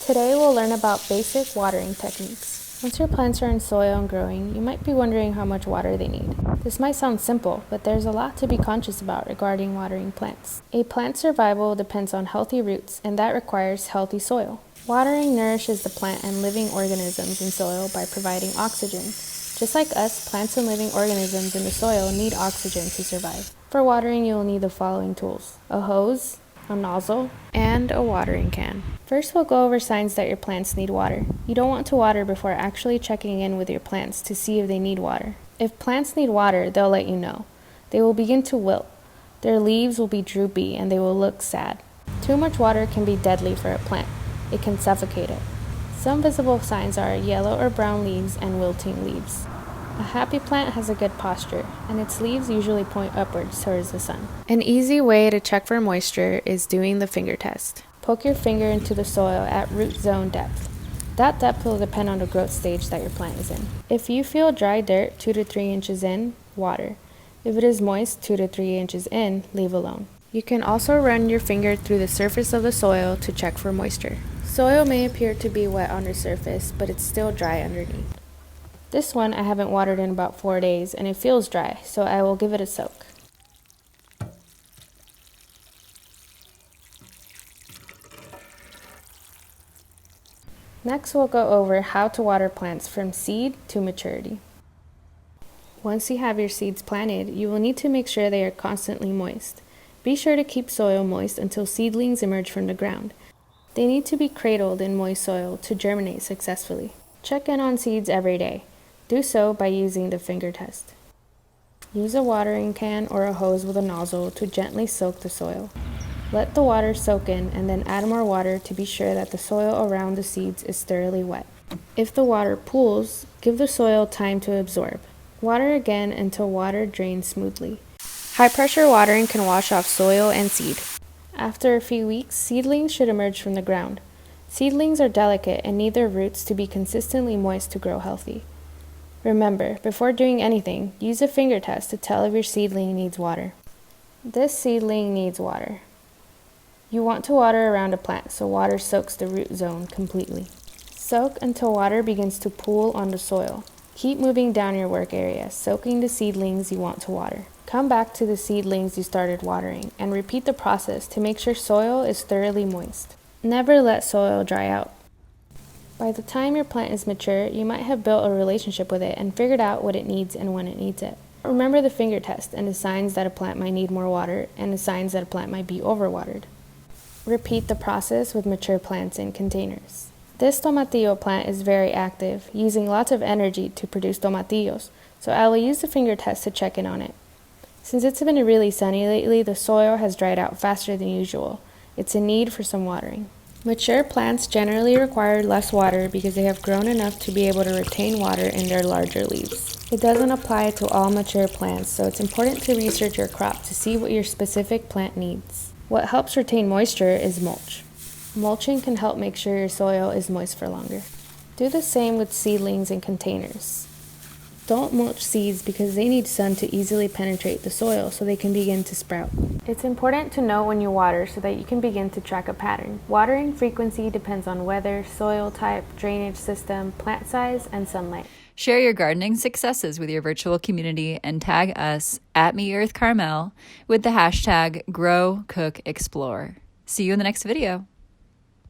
Today we'll learn about basic watering techniques. Once your plants are in soil and growing, you might be wondering how much water they need. This might sound simple, but there's a lot to be conscious about regarding watering plants. A plant's survival depends on healthy roots, and that requires healthy soil. Watering nourishes the plant and living organisms in soil by providing oxygen. Just like us, plants and living organisms in the soil need oxygen to survive. For watering, you will need the following tools: a hose, a nozzle, and a watering can. First, we'll go over signs that your plants need water. You don't want to water before actually checking in with your plants to see if they need water. If plants need water, they'll let you know. They will begin to wilt. Their leaves will be droopy and they will look sad. Too much water can be deadly for a plant. It can suffocate it. Some visible signs are yellow or brown leaves and wilting leaves. A happy plant has a good posture, and its leaves usually point upwards towards the sun. An easy way to check for moisture is doing the finger test. Poke your finger into the soil at root zone depth. That depth will depend on the growth stage that your plant is in. If you feel dry dirt 2 to 3 inches in, water. If it is moist 2 to 3 inches in, leave alone. You can also run your finger through the surface of the soil to check for moisture. Soil may appear to be wet on the surface, but it's still dry underneath. This one I haven't watered in about 4 days and it feels dry, so I will give it a soak. Next, we'll go over how to water plants from seed to maturity. Once you have your seeds planted, you will need to make sure they are constantly moist. Be sure to keep soil moist until seedlings emerge from the ground. They need to be cradled in moist soil to germinate successfully. Check in on seeds every day. Do so by using the finger test. Use a watering can or a hose with a nozzle to gently soak the soil. Let the water soak in and then add more water to be sure that the soil around the seeds is thoroughly wet. If the water pools, give the soil time to absorb. Water again until water drains smoothly. High pressure watering can wash off soil and seed. After a few weeks, seedlings should emerge from the ground. Seedlings are delicate and need their roots to be consistently moist to grow healthy. Remember, before doing anything, use a finger test to tell if your seedling needs water. This seedling needs water. You want to water around a plant so water soaks the root zone completely. Soak until water begins to pool on the soil. Keep moving down your work area, soaking the seedlings you want to water. Come back to the seedlings you started watering and repeat the process to make sure soil is thoroughly moist. Never let soil dry out. By the time your plant is mature, you might have built a relationship with it and figured out what it needs and when it needs it. Remember the finger test and the signs that a plant might need more water and the signs that a plant might be overwatered. Repeat the process with mature plants in containers. This tomatillo plant is very active, using lots of energy to produce tomatillos, so I will use the finger test to check in on it. Since it's been really sunny lately, the soil has dried out faster than usual. It's in need for some watering. Mature plants generally require less water because they have grown enough to be able to retain water in their larger leaves. It doesn't apply to all mature plants, so it's important to research your crop to see what your specific plant needs. What helps retain moisture is mulch. Mulching can help make sure your soil is moist for longer. Do the same with seedlings in containers. Don't mulch seeds because they need sun to easily penetrate the soil so they can begin to sprout. It's important to know when you water so that you can begin to track a pattern. Watering frequency depends on weather, soil type, drainage system, plant size, and sunlight. Share your gardening successes with your virtual community and tag us at MEarth Carmel with the hashtag GrowCookExplore. See you in the next video.